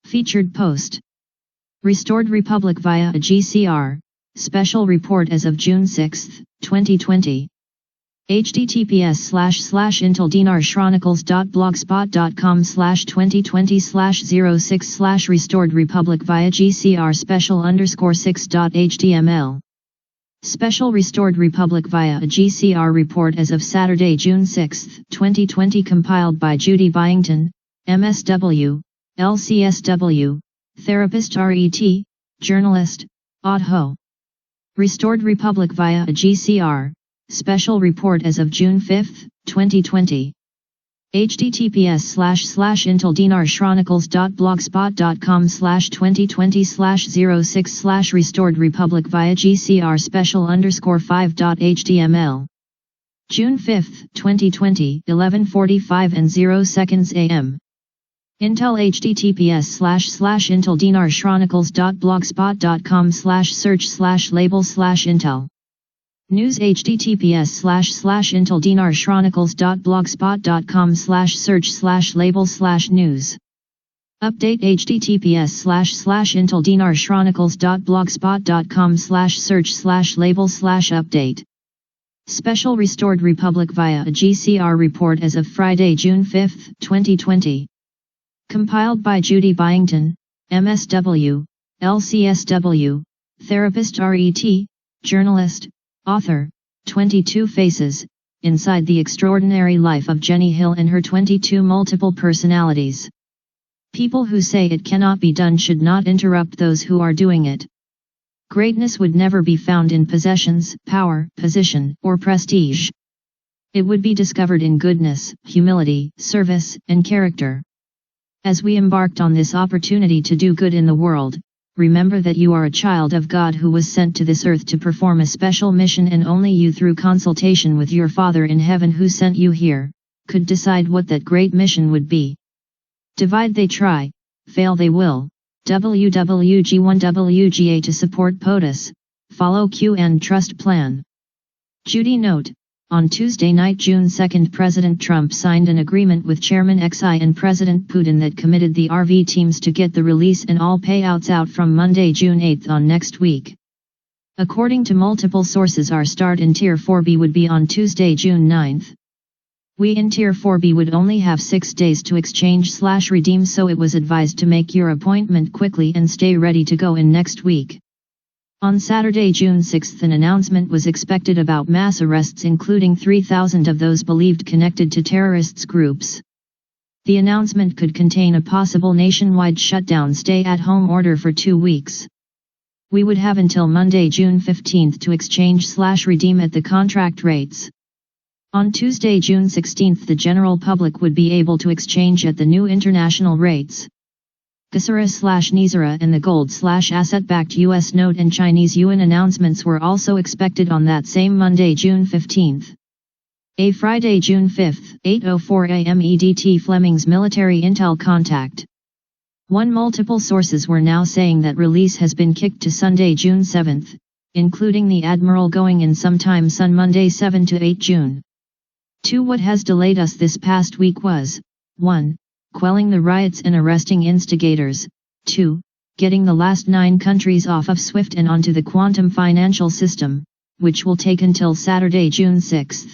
Featured post. Restored Republic via a GCR, special report as of June 6, 2020. https://inteldinar-chronicles.blogspot.com/2020/06/ Restored Republic via GCR special_6.html. Special Restored Republic via a GCR report as of Saturday, June 6, 2020, compiled by Judy Byington, MSW, LCSW, therapist RET, journalist, AUDHO. Restored Republic via a GCR, special report as of June 5, 2020. https://inteldinar-chronicles.blogspot.com/2020/06/ Restored Republic via GCR special_5.html. June 5, 2020, 11:45 and 0 seconds AM. Intel https://inteldinar-chronicles.blogspot.com/search/label/intel. News https://inteldinar-chronicles.blogspot.com/search/label/news. Update https://inteldinar-chronicles.blogspot.com/search/label/update. Special Restored Republic via a GCR report as of Friday, June 5, 2020. Compiled by Judy Byington, MSW, LCSW, therapist RET, journalist, author. 22 Faces, Inside the Extraordinary Life of Jenny Hill and Her 22 Multiple Personalities. People who say it cannot be done should not interrupt those who are doing it. Greatness would never be found in possessions, power, position, or prestige. It would be discovered in goodness, humility, service, and character. As we embarked on this opportunity to do good in the world, remember that you are a child of God who was sent to this earth to perform a special mission, and only you, through consultation with your Father in heaven who sent you here, could decide what that great mission would be. Divide they try, fail they will. WWG1WGA to support POTUS, follow Q and trust plan. Judy note, on Tuesday night, June 2, President Trump signed an agreement with Chairman Xi and President Putin that committed the RV teams to get the release and all payouts out from Monday, June 8 on next week. According to multiple sources, our start in Tier 4B would be on Tuesday, June 9. We in Tier 4B would only have 6 days to exchange/redeem, so it was advised to make your appointment quickly and stay ready to go in next week. On Saturday, June 6, an announcement was expected about mass arrests, including 3,000 of those believed connected to terrorists groups. The announcement could contain a possible nationwide shutdown stay-at-home order for 2 weeks. We would have until Monday, June 15 to exchange/redeem at the contract rates. On Tuesday, June 16, the general public would be able to exchange at the new international rates. GCR/NISRA and the gold/asset-backed U.S. note and Chinese yuan announcements were also expected on that same Monday, June 15. A Friday, June 5, 8:04 a.m. EDT. Fleming's military intel contact. Multiple sources were now saying that release has been kicked to Sunday, June 7, including the Admiral going in sometime Sun Monday 7 to 8 June. 2. What has delayed us this past week was 1. Quelling the riots and arresting instigators. 2. Getting the last 9 countries off of SWIFT and onto the quantum financial system, which will take until Saturday, June 6.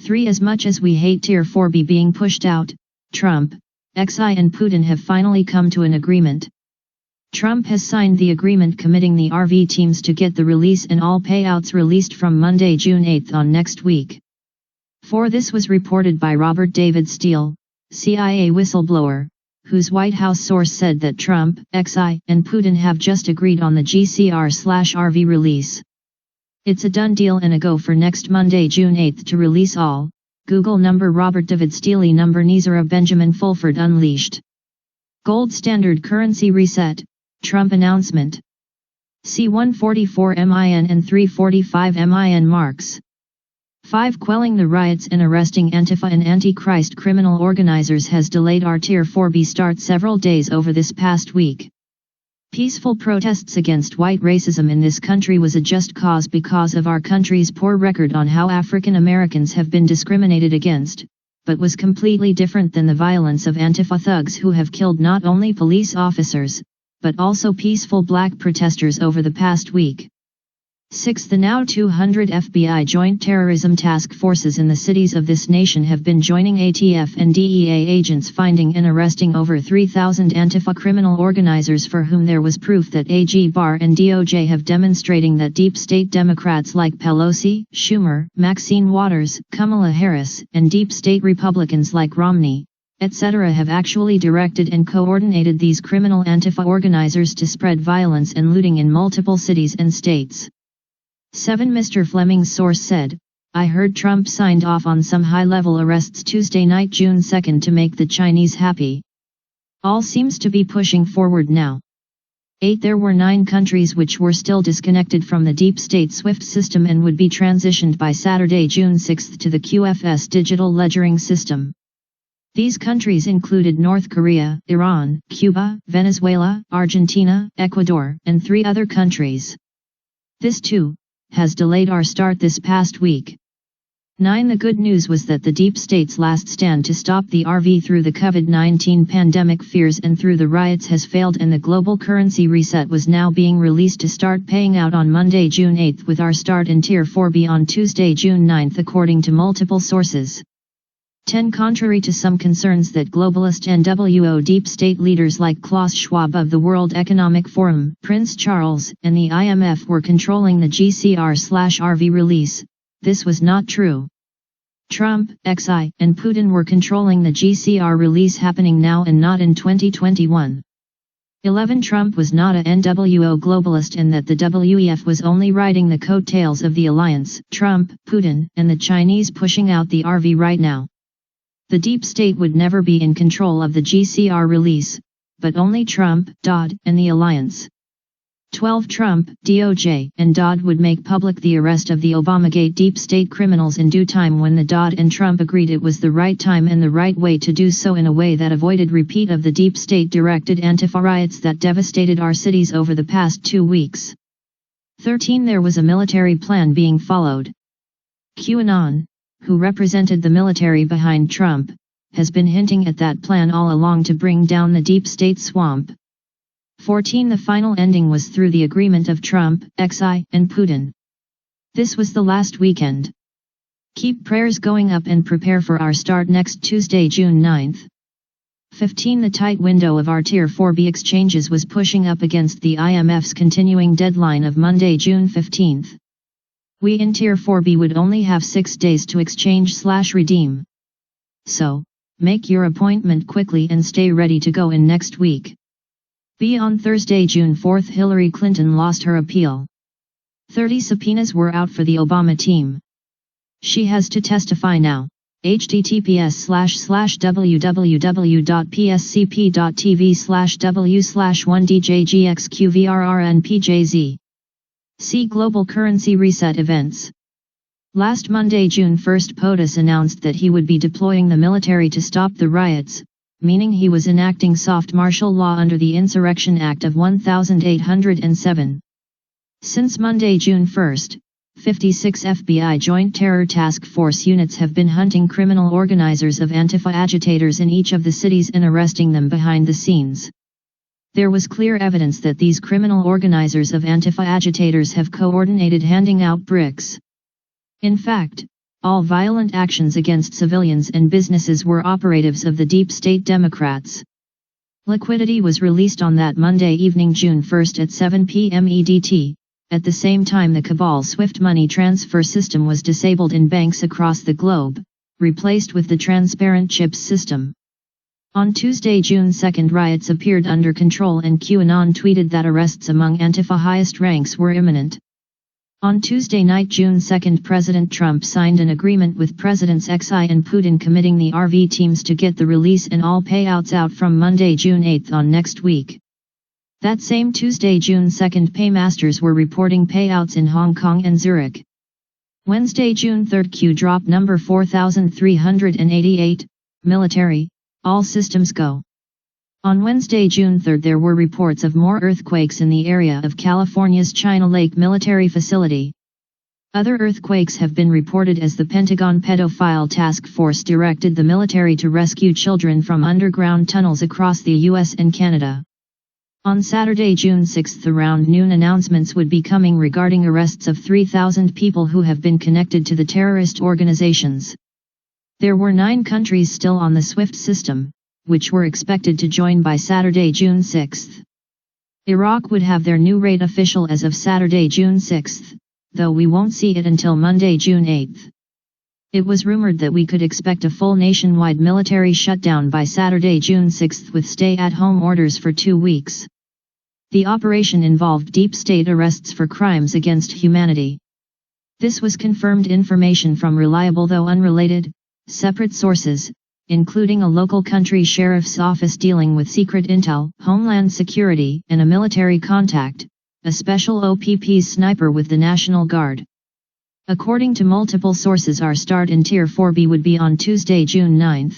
3. As much as we hate Tier 4B being pushed out, Trump, Xi and Putin have finally come to an agreement. Trump has signed the agreement committing the RV teams to get the release and all payouts released from Monday, June 8 on next week. 4. This was reported by Robert David Steele, CIA whistleblower, whose White House source said that Trump, Xi, and Putin have just agreed on the GCR/RV release. It's a done deal and a go for next Monday, June 8 to release all. Google number Robert David Steele number NISRA Benjamin Fulford unleashed. Gold standard currency reset, Trump announcement. C-144 MIN and 345 MIN marks. 5. Quelling the riots and arresting Antifa and Antichrist criminal organizers has delayed our Tier 4B start several days over this past week. Peaceful protests against white racism in this country was a just cause because of our country's poor record on how African Americans have been discriminated against, but was completely different than the violence of Antifa thugs who have killed not only police officers, but also peaceful black protesters over the past week. 6. The now 200 FBI Joint Terrorism Task Forces in the cities of this nation have been joining ATF and DEA agents finding and arresting over 3,000 Antifa criminal organizers for whom there was proof that AG Barr and DOJ have demonstrating that deep state Democrats like Pelosi, Schumer, Maxine Waters, Kamala Harris, and deep state Republicans like Romney, etc. have actually directed and coordinated these criminal Antifa organizers to spread violence and looting in multiple cities and states. 7. Mr. Fleming's source said, "I heard Trump signed off on some high-level arrests Tuesday night June 2 to make the Chinese happy. All seems to be pushing forward now." 8. There were 9 countries which were still disconnected from the deep state SWIFT system and would be transitioned by Saturday June 6 to the QFS digital ledgering system. These countries included North Korea, Iran, Cuba, Venezuela, Argentina, Ecuador, and 3 other countries. This too has delayed our start this past week. 9. The good news was that the deep state's last stand to stop the RV through the COVID-19 pandemic fears and through the riots has failed, and the global currency reset was now being released to start paying out on Monday, June 8, with our start in Tier 4B on Tuesday, June 9, according to multiple sources. 10. Contrary to some concerns that globalist NWO deep state leaders like Klaus Schwab of the World Economic Forum, Prince Charles, and the IMF were controlling the GCR/RV release, this was not true. Trump, Xi, and Putin were controlling the GCR release happening now and not in 2021. 11. Trump was not a NWO globalist and that the WEF was only riding the coattails of the alliance, Trump, Putin, and the Chinese pushing out the RV right now. The deep state would never be in control of the GCR release, but only Trump, Dodd, and the alliance. 12. Trump, DOJ, and Dodd would make public the arrest of the Obamagate deep state criminals in due time when the Dodd and Trump agreed it was the right time and the right way to do so in a way that avoided repeat of the deep state-directed Antifa riots that devastated our cities over the past 2 weeks. 13. There was a military plan being followed. QAnon, who represented the military behind Trump, has been hinting at that plan all along to bring down the deep state swamp. 14. The final ending was through the agreement of Trump, Xi, and Putin. This was the last weekend. Keep prayers going up and prepare for our start next Tuesday, June 9. 15. The tight window of our Tier 4B exchanges was pushing up against the IMF's continuing deadline of Monday, June 15. We in Tier 4B would only have 6 days to exchange/redeem. So, make your appointment quickly and stay ready to go in next week. B. On Thursday, June 4, Hillary Clinton lost her appeal. 30 subpoenas were out for the Obama team. She has to testify now. https://www.pscp.tv/w/1djgxqvrrnpjz. See Global Currency Reset Events. Last Monday, June 1, POTUS announced that he would be deploying the military to stop the riots, meaning he was enacting soft martial law under the Insurrection Act of 1807. Since Monday, June 1, 56 FBI Joint Terror Task Force units have been hunting criminal organizers of Antifa agitators in each of the cities and arresting them behind the scenes. There was clear evidence that these criminal organizers of Antifa agitators have coordinated handing out bricks. In fact, all violent actions against civilians and businesses were operatives of the deep state Democrats. Liquidity was released on that Monday evening, June 1 at 7 p.m. EDT. At the same time, the cabal SWIFT money transfer system was disabled in banks across the globe, replaced with the transparent CHIPS system. On Tuesday, June 2, riots appeared under control and QAnon tweeted that arrests among Antifa highest ranks were imminent. On Tuesday night, June 2, President Trump signed an agreement with Presidents Xi and Putin committing the RV teams to get the release and all payouts out from Monday, June 8 on next week. That same Tuesday, June 2, paymasters were reporting payouts in Hong Kong and Zurich. Wednesday, June 3, Q drop number 4388, military, all systems go. On Wednesday, June 3, there were reports of more earthquakes in the area of California's China Lake military facility. Other earthquakes have been reported as the Pentagon Pedophile Task Force directed the military to rescue children from underground tunnels across the US and Canada. On Saturday, June 6, around noon, announcements would be coming regarding arrests of 3,000 people who have been connected to the terrorist organizations. There were 9 countries still on the SWIFT system, which were expected to join by Saturday, June 6. Iraq would have their new rate official as of Saturday, June 6, though we won't see it until Monday, June 8. It was rumored that we could expect a full nationwide military shutdown by Saturday, June 6 with stay-at-home orders for 2 weeks. The operation involved deep state arrests for crimes against humanity. This was confirmed information from reliable though unrelated, separate sources, including a local country sheriff's office dealing with secret intel, homeland security, and a military contact, a special OPP's sniper with the National Guard. According to multiple sources, our start in Tier 4B would be on Tuesday, June 9.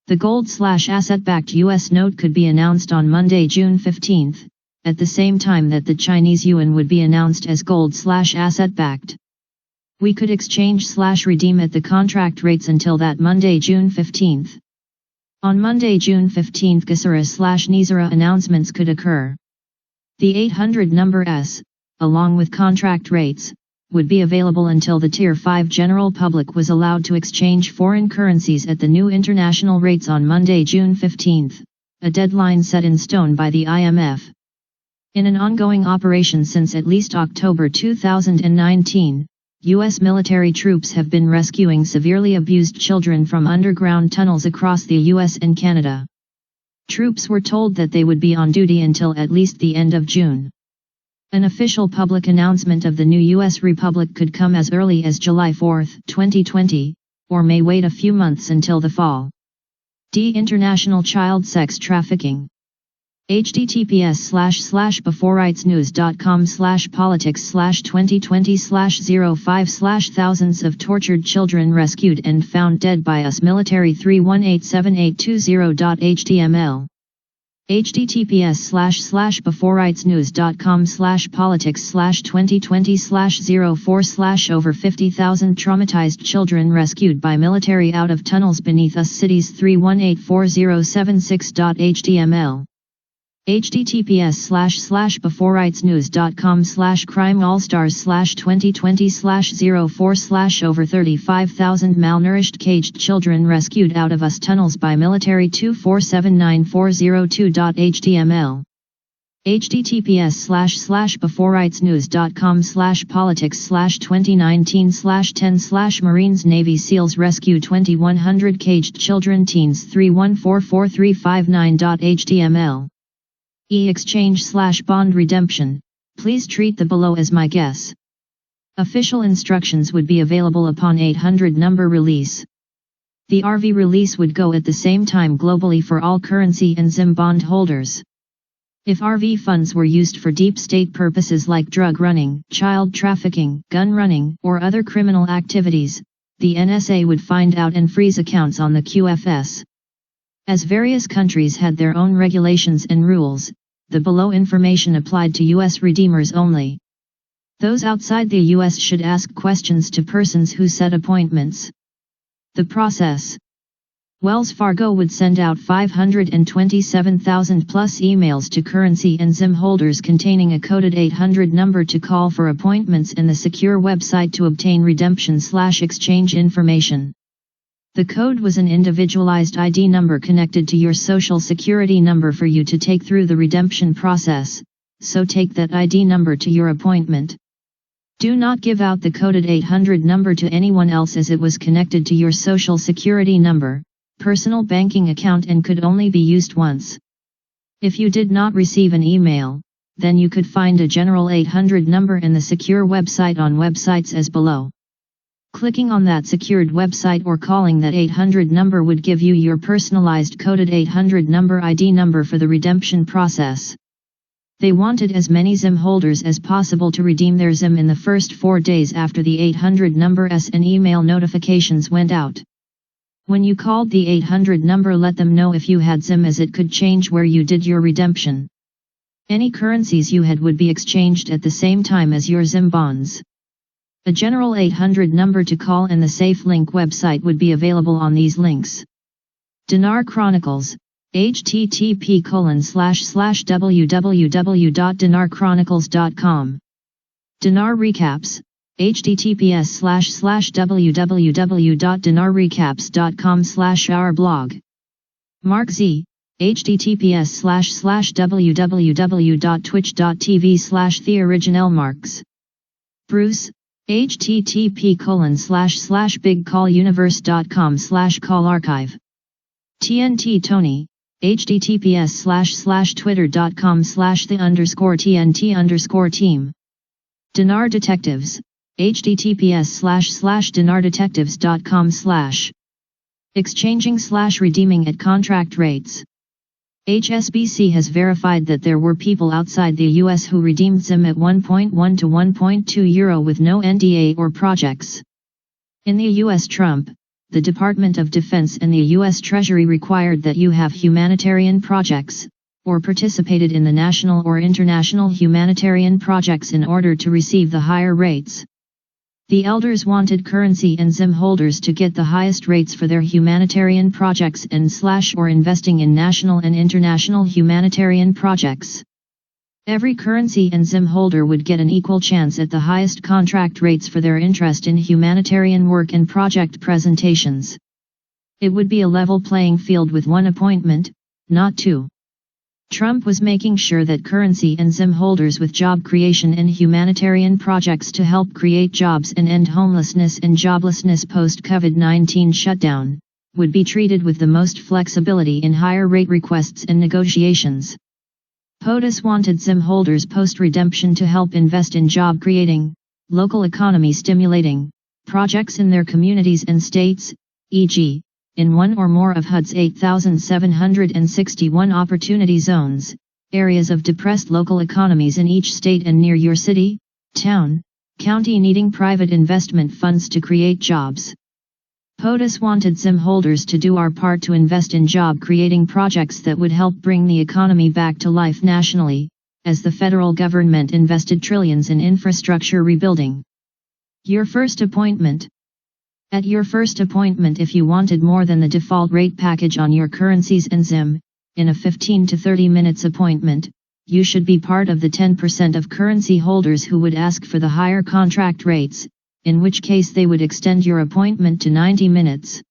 The gold/asset-backed US note could be announced on Monday, June 15, at the same time that the Chinese yuan would be announced as gold/asset-backed. We could exchange/redeem at the contract rates until that Monday, June 15. On Monday, June 15, GCR/NISRA announcements could occur. The 800 number S, along with contract rates, would be available until the Tier 5 general public was allowed to exchange foreign currencies at the new international rates on Monday, June 15, a deadline set in stone by the IMF. In an ongoing operation since at least October 2019, U.S. military troops have been rescuing severely abused children from underground tunnels across the U.S. and Canada. Troops were told that they would be on duty until at least the end of June. An official public announcement of the new U.S. Republic could come as early as July 4, 2020, or may wait a few months until the fall. International child sex trafficking. https://beforeghtsnews.com/politics/2020/05/ Thousands of tortured children rescued and found dead by US military 3187820.html. https://beforeghtsnews.com/politics/2020/04/ Over 50,000 traumatized children rescued by military out of tunnels beneath US cities 3184076.html. https://beforeghtsnews.com/crimeallstars/2020/04/ Over 35,000 malnourished caged children rescued out of US tunnels by military 2479402.html. https://beforeghtsnews.com/politics/2019/10/ Marines Navy SEALs rescue 2100 caged children teens 3144359.html. exchange/bond redemption, please treat the below as my guess. Official instructions would be available upon 800 number release. The RV release would go at the same time globally for all currency and ZIM bond holders. If RV funds were used for deep state purposes like drug running, child trafficking, gun running, or other criminal activities, the NSA would find out and freeze accounts on the QFS. As various countries had their own regulations and rules, the below information applied to U.S. redeemers only. Those outside the U.S. should ask questions to persons who set appointments. The process. Wells Fargo would send out 527,000 plus emails to currency and ZIM holders containing a coded 800 number to call for appointments and the secure website to obtain redemption/exchange information. The code was an individualized ID number connected to your social security number for you to take through the redemption process, so take that ID number to your appointment. Do not give out the coded 800 number to anyone else as it was connected to your social security number, personal banking account and could only be used once. If you did not receive an email, then you could find a general 800 number in the secure website on websites as below. Clicking on that secured website or calling that 800 number would give you your personalized coded 800 number ID number for the redemption process. They wanted as many ZIM holders as possible to redeem their ZIM in the first 4 days after the 800 number and email notifications went out. When you called the 800 number, let them know if you had ZIM as it could change where you did your redemption. Any currencies you had would be exchanged at the same time as your ZIM bonds. A general 800 number to call and the safe link website would be available on these links. Dinar Chronicles, http://www.dinarchronicles.com. Dinar Recaps, https://www.dinarrecaps.com/our blog. Mark Z, https://www.twitch.tv/theoriginalmarks. Bruce, http://bigcalluniverse.com/callarchive. TNT Tony, https://twitter.com/the_TNT_team. Dinar Detectives, https://dinardetectives.com/. Exchanging/redeeming at contract rates. HSBC has verified that there were people outside the US who redeemed ZIM at 1.1 to 1.2 euro with no NDA or projects. In the US, Trump, the Department of Defense and the US Treasury required that you have humanitarian projects, or participated in the national or international humanitarian projects in order to receive the higher rates. The elders wanted currency and ZIM holders to get the highest rates for their humanitarian projects and/or investing in national and international humanitarian projects. Every currency and ZIM holder would get an equal chance at the highest contract rates for their interest in humanitarian work and project presentations. It would be a level playing field with one appointment, not two. Trump was making sure that currency and ZIM holders with job creation and humanitarian projects to help create jobs and end homelessness and joblessness post-COVID-19 shutdown, would be treated with the most flexibility in higher rate requests and negotiations. POTUS wanted ZIM holders post-redemption to help invest in job-creating, local economy stimulating, projects in their communities and states, e.g., in one or more of HUD's 8,761 opportunity zones, areas of depressed local economies in each state and near your city, town, county needing private investment funds to create jobs. POTUS wanted ZIM holders to do our part to invest in job-creating projects that would help bring the economy back to life nationally, as the federal government invested trillions in infrastructure rebuilding. Your first appointment. At your first appointment, if you wanted more than the default rate package on your currencies and ZIM, in a 15 to 30 minutes appointment, you should be part of the 10% of currency holders who would ask for the higher contract rates, in which case they would extend your appointment to 90 minutes.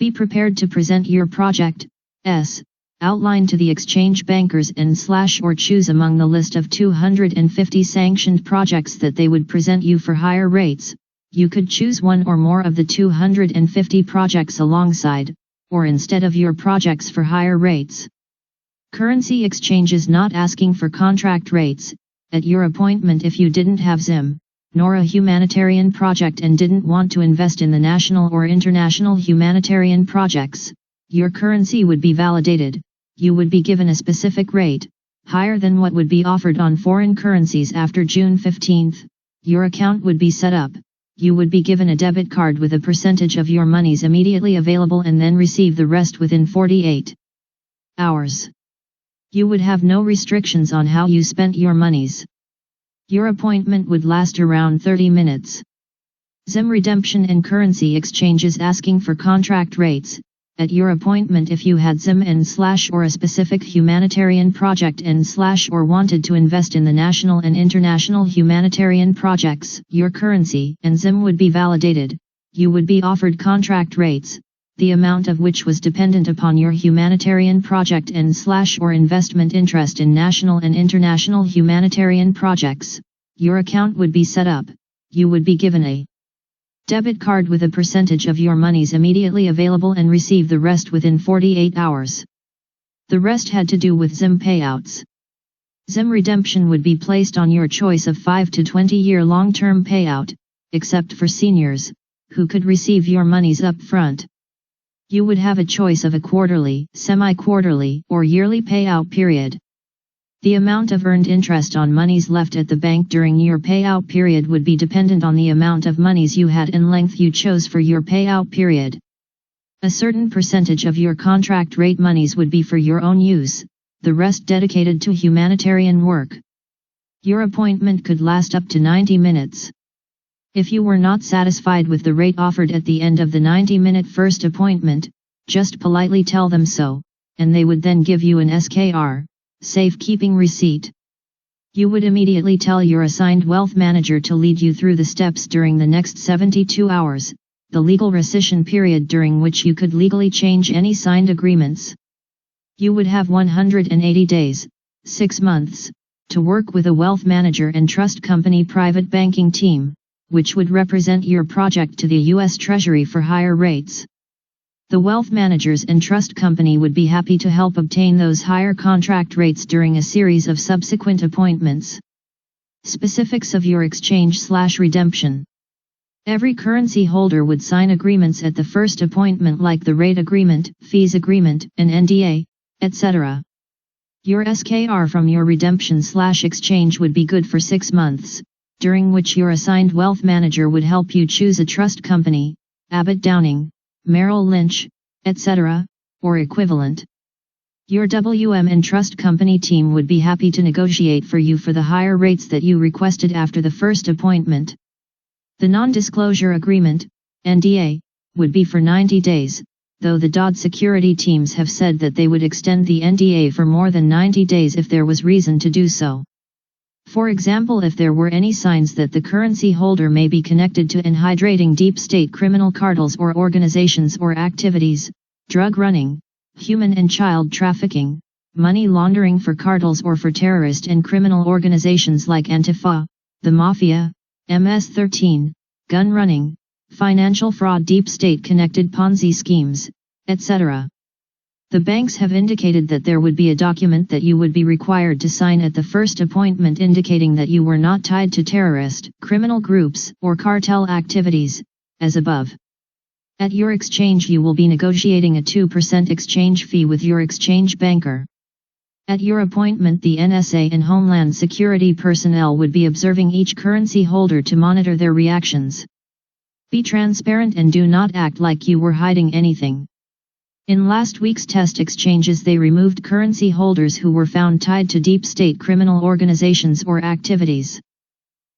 Be prepared to present your project's outline to the exchange bankers and/or choose among the list of 250 sanctioned projects that they would present you for higher rates. You could choose one or more of the 250 projects alongside, or instead of your projects for higher rates. Currency exchanges not asking for contract rates, at your appointment if you didn't have ZIM, nor a humanitarian project and didn't want to invest in the national or international humanitarian projects, your currency would be validated, you would be given a specific rate, higher than what would be offered on foreign currencies after June 15, your account would be set up. You would be given a debit card with a percentage of your monies immediately available and then receive the rest within 48 hours. You would have no restrictions on how you spent your monies. Your appointment would last around 30 minutes. ZIM redemption and currency exchanges asking for contract rates. At your appointment, if you had ZIM and/or a specific humanitarian project and/or wanted to invest in the national and international humanitarian projects, your currency and ZIM would be validated. You would be offered contract rates, the amount of which was dependent upon your humanitarian project and/or investment interest in national and international humanitarian projects. Your account would be set up. You would be given a debit card with a percentage of your monies immediately available and receive the rest within 48 hours. The rest had to do with ZIM payouts. ZIM redemption would be placed on your choice of 5 to 20-year long-term payout, except for seniors, who could receive your monies up front. You would have a choice of a quarterly, semi-quarterly, or yearly payout period. The amount of earned interest on monies left at the bank during your payout period would be dependent on the amount of monies you had and length you chose for your payout period. A certain percentage of your contract rate monies would be for your own use, the rest dedicated to humanitarian work. Your appointment could last up to 90 minutes. If you were not satisfied with the rate offered at the end of the 90-minute first appointment, just politely tell them so, and they would then give you an SKR, safekeeping receipt. You would immediately tell your assigned wealth manager to lead you through the steps during the next 72 hours, the legal rescission period during which you could legally change any signed agreements. You would have 180 days, 6 months, to work with a wealth manager and trust company private banking team, which would represent your project to the U.S. Treasury for higher rates. The wealth managers and trust company would be happy to help obtain those higher contract rates during a series of subsequent appointments. Specifics of your exchange/redemption. Every currency holder would sign agreements at the first appointment like the rate agreement, fees agreement, and NDA, etc. Your SKR from your redemption/exchange would be good for 6 months, during which your assigned wealth manager would help you choose a trust company, Abbott Downing, Merrill Lynch, etc., or equivalent. Your WM and trust company team would be happy to negotiate for you for the higher rates that you requested after the first appointment. The non-disclosure agreement, NDA, would be for 90 days, though the DoD security teams have said that they would extend the NDA for more than 90 days if there was reason to do so. For example, if there were any signs that the currency holder may be connected to anhydrating deep state criminal cartels or organizations or activities, drug running, human and child trafficking, money laundering for cartels or for terrorist and criminal organizations like Antifa, the Mafia, MS-13, gun running, financial fraud, deep state connected Ponzi schemes, etc. The banks have indicated that there would be a document that you would be required to sign at the first appointment indicating that you were not tied to terrorist, criminal groups, or cartel activities, as above. At your exchange you will be negotiating a 2% exchange fee with your exchange banker. At your appointment the NSA and Homeland Security personnel would be observing each currency holder to monitor their reactions. Be transparent and do not act like you were hiding anything. In last week's test exchanges they removed currency holders who were found tied to deep state criminal organizations or activities.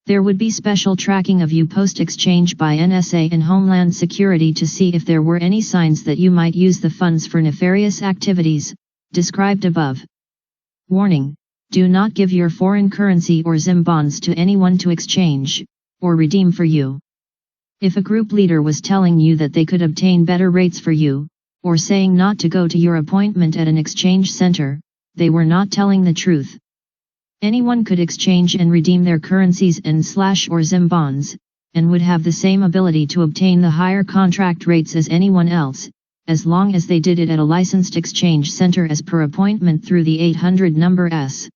There would be special tracking of you post-exchange by NSA and Homeland Security to see if there were any signs that you might use the funds for nefarious activities, described above. Warning: do not give your foreign currency or ZIM bonds to anyone to exchange, or redeem for you. If a group leader was telling you that they could obtain better rates for you, or saying not to go to your appointment at an exchange center, they were not telling the truth. Anyone could exchange and redeem their currencies and/or ZIM bonds, and would have the same ability to obtain the higher contract rates as anyone else, as long as they did it at a licensed exchange center as per appointment through the 800 number S.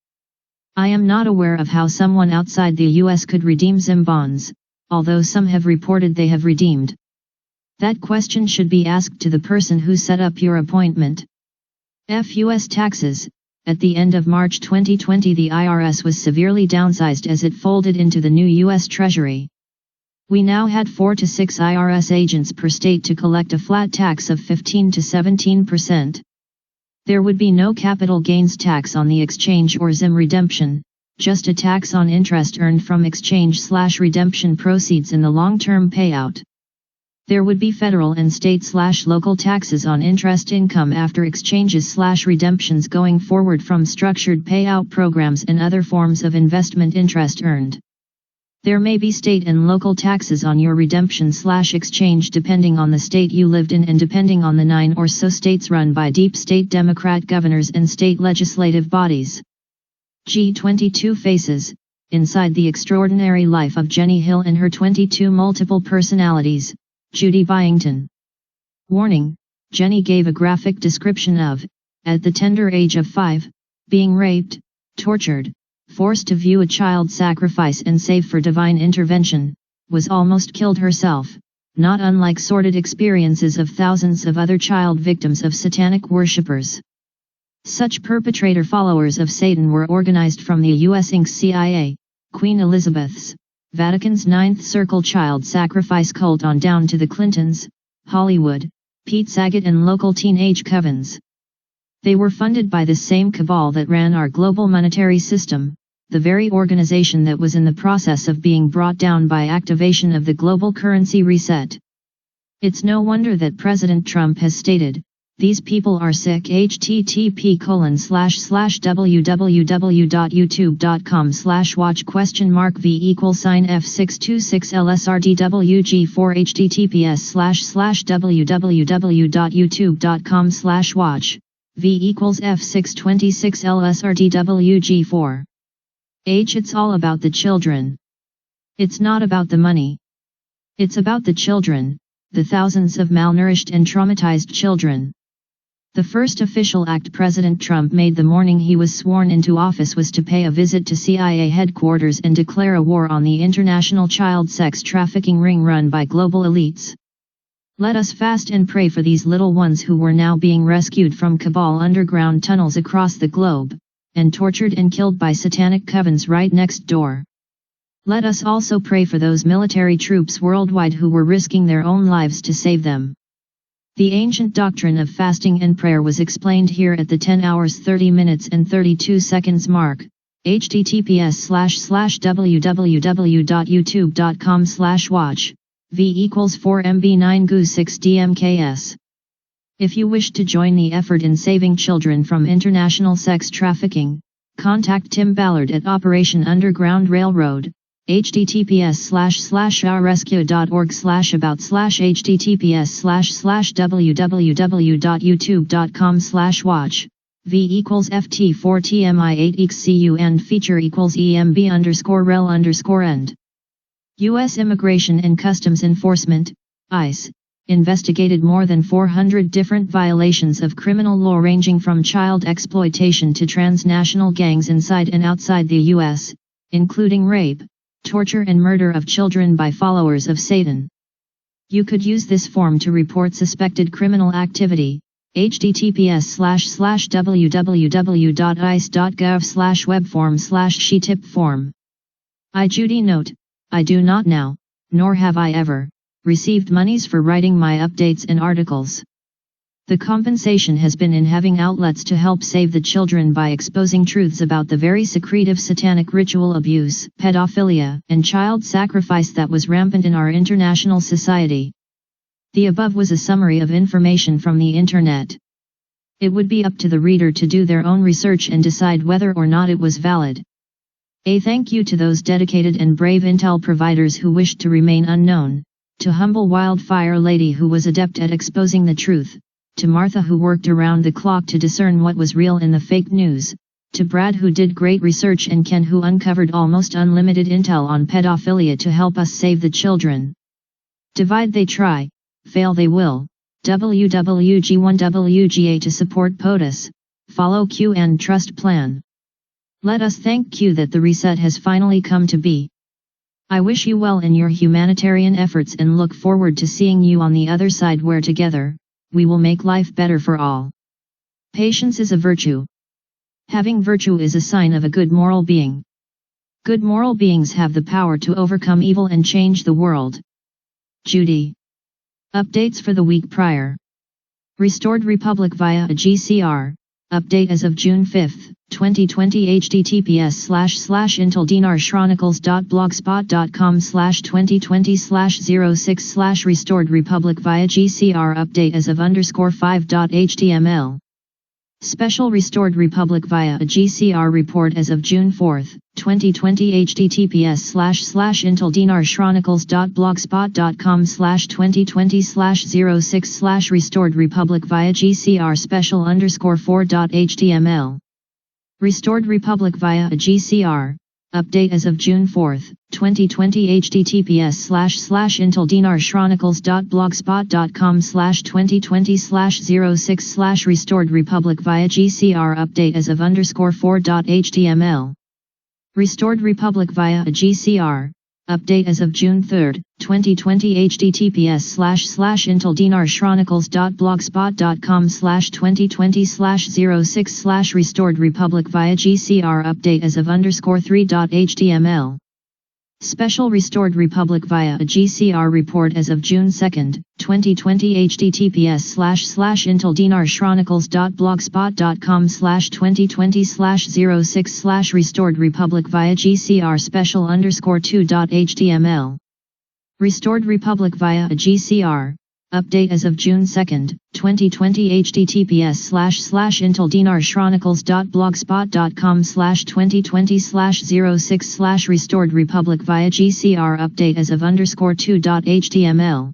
I am not aware of how someone outside the US could redeem ZIM bonds, although some have reported they have redeemed. That question should be asked to the person who set up your appointment. U.S. taxes. At the end of March 2020 the IRS was severely downsized as it folded into the new U.S. Treasury. We now had 4 to 6 IRS agents per state to collect a flat tax of 15 to 17%. There would be no capital gains tax on the exchange or ZIM redemption, just a tax on interest earned from exchange/redemption proceeds in the long-term payout. There would be federal and state/local taxes on interest income after exchanges/redemptions going forward from structured payout programs and other forms of investment interest earned. There may be state and local taxes on your redemption/exchange depending on the state you lived in and depending on the 9 or so states run by deep state Democrat governors and state legislative bodies. G22 Faces, Inside the Extraordinary Life of Jenny Hill and Her 22 Multiple Personalities, Judy Byington. Warning: Jenny gave a graphic description of, at the tender age of 5, being raped, tortured, forced to view a child sacrifice and save for divine intervention, was almost killed herself, not unlike sordid experiences of thousands of other child victims of satanic worshippers. Such perpetrator followers of Satan were organized from the U.S. Inc. CIA, Queen Elizabeth's, Vatican's Ninth Circle child sacrifice cult on down to the Clintons, Hollywood, Pete Saget and local teenage covens. They were funded by the same cabal that ran our global monetary system, the very organization that was in the process of being brought down by activation of the global currency reset. It's no wonder that President Trump has stated, "These people are sick." http://www.youtube.com/watch v=f626lsrdwg4. It's all about the children. It's not about the money. It's about the children, the thousands of malnourished and traumatized children. The first official act President Trump made the morning he was sworn into office was to pay a visit to CIA headquarters and declare a war on the international child sex trafficking ring run by global elites. Let us fast and pray for these little ones who were now being rescued from cabal underground tunnels across the globe, and tortured and killed by satanic covens right next door. Let us also pray for those military troops worldwide who were risking their own lives to save them. The ancient doctrine of fasting and prayer was explained here at the 10 hours 30 minutes and 32 seconds mark. https://www.youtube.com/watch v=4mb9gu6dmks. If you wish to join the effort in saving children from international sex trafficking, contact Tim Ballard at Operation Underground Railroad. https://rescue.org/about/https://www.youtube.com/watch v=ft4tmi8xcu and feature =emb_rel_end. U.S. Immigration and Customs Enforcement, ICE, investigated more than 400 different violations of criminal law ranging from child exploitation to transnational gangs inside and outside the U.S., including rape, torture and murder of children by followers of Satan. You could use this form to report suspected criminal activity. https://www.ice.gov/webform/shetipform. I Judy note, I do not now, nor have I ever, received monies for writing my updates and articles. The compensation has been in having outlets to help save the children by exposing truths about the very secretive satanic ritual abuse, pedophilia, and child sacrifice that was rampant in our international society. The above was a summary of information from the internet. It would be up to the reader to do their own research and decide whether or not it was valid. A thank you to those dedicated and brave intel providers who wished to remain unknown, to humble Wildfire Lady who was adept at exposing the truth, to Martha who worked around the clock to discern what was real in the fake news, to Brad who did great research and Ken who uncovered almost unlimited intel on pedophilia to help us save the children. Divide they try, fail they will. WWG1WGA to support POTUS, follow Q and trust plan. Let us thank Q that the reset has finally come to be. I wish you well in your humanitarian efforts and look forward to seeing you on the other side where together, we will make life better for all. Patience is a virtue. Having virtue is a sign of a good moral being. Good moral beings have the power to overcome evil and change the world. Judy. Updates for the week prior. Restored Republic via a GCR. Update as of June 5, 2020 https://inteldinar-chronicles.blogspot.com/2020/06/ Restored Republic via GCR update as of _5.html. Special Restored Republic via a GCR report as of June 4, 2020 https://inteldinar-chronicles.blogspot.com/2020/06/ Restored Republic via GCR special _4.html. Restored Republic via a GCR. Update as of June 4, 2020 https://inteldinar-chronicles.blogspot.com/2020/06/ Restored Republic via GCR update as of _4.html. Restored Republic via a GCR. Update as of June 3, 2020 https://inteldinar-chronicles.blogspot.com/2020/06/ Restored Republic via GCR update as of _3.html. Special Restored Republic via a GCR report as of June 2, 2020 https://intildinarchronicles.blogspot.com/2020/06/ Restored Republic via GCR special_2.html. Restored Republic via a GCR. Update as of June 2, 2020 https://intildinarchronicles.blogspot.com/2020/06/ Restored Republic via GCR update as of _2.html.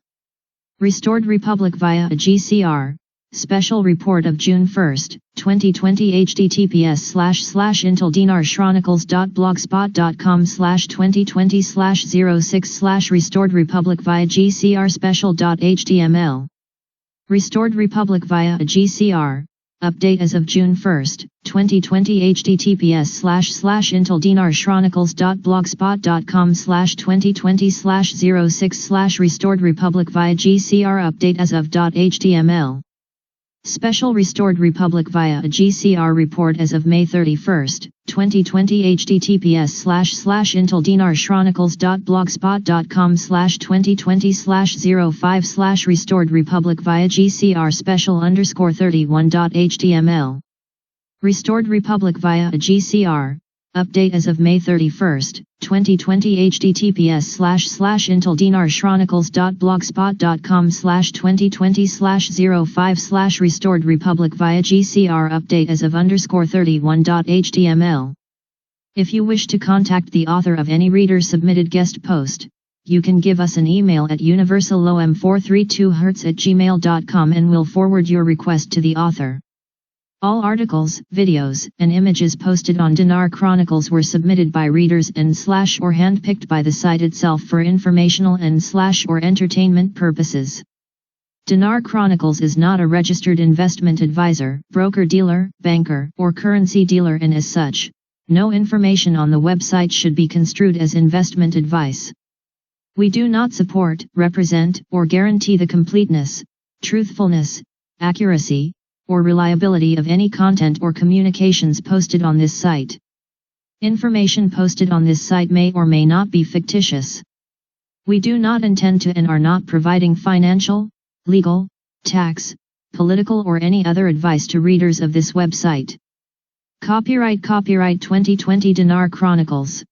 Restored Republic via a GCR. Special report of June 1, 2020 https://intildinarchronicles.blogspot.com/2020/06/ Restored Republic via GCR special.html. Restored Republic via a GCR. Update as of June 1, 2020 https://intildinarchronicles.blogspot.com/2020/06/ Restored Republic via GCR update as of .html. Special Restored Republic via a GCR report as of May 31, 2020 https://intildinarchronicles.blogspot.com/2020/05/ Restored Republic via GCR special_31.html. Restored Republic via a GCR. Update as of May 31, 2020 https://intildinarchronicles.blogspot.com/2020/05/ Restored Republic via GCR update as of _31.html. If you wish to contact the author of any reader-submitted guest post, you can give us an email at universalom432hertz@gmail.com and we'll forward your request to the author. All articles, videos, and images posted on Dinar Chronicles were submitted by readers and/or handpicked by the site itself for informational and/or entertainment purposes. Dinar Chronicles is not a registered investment advisor, broker-dealer, banker, or currency dealer, and as such, no information on the website should be construed as investment advice. We do not support, represent, or guarantee the completeness, truthfulness, accuracy, or reliability of any content or communications posted on this site. Information posted on this site may or may not be fictitious. We do not intend to and are not providing financial, legal, tax, political or any other advice to readers of this website. Copyright 2020 Dinar Chronicles.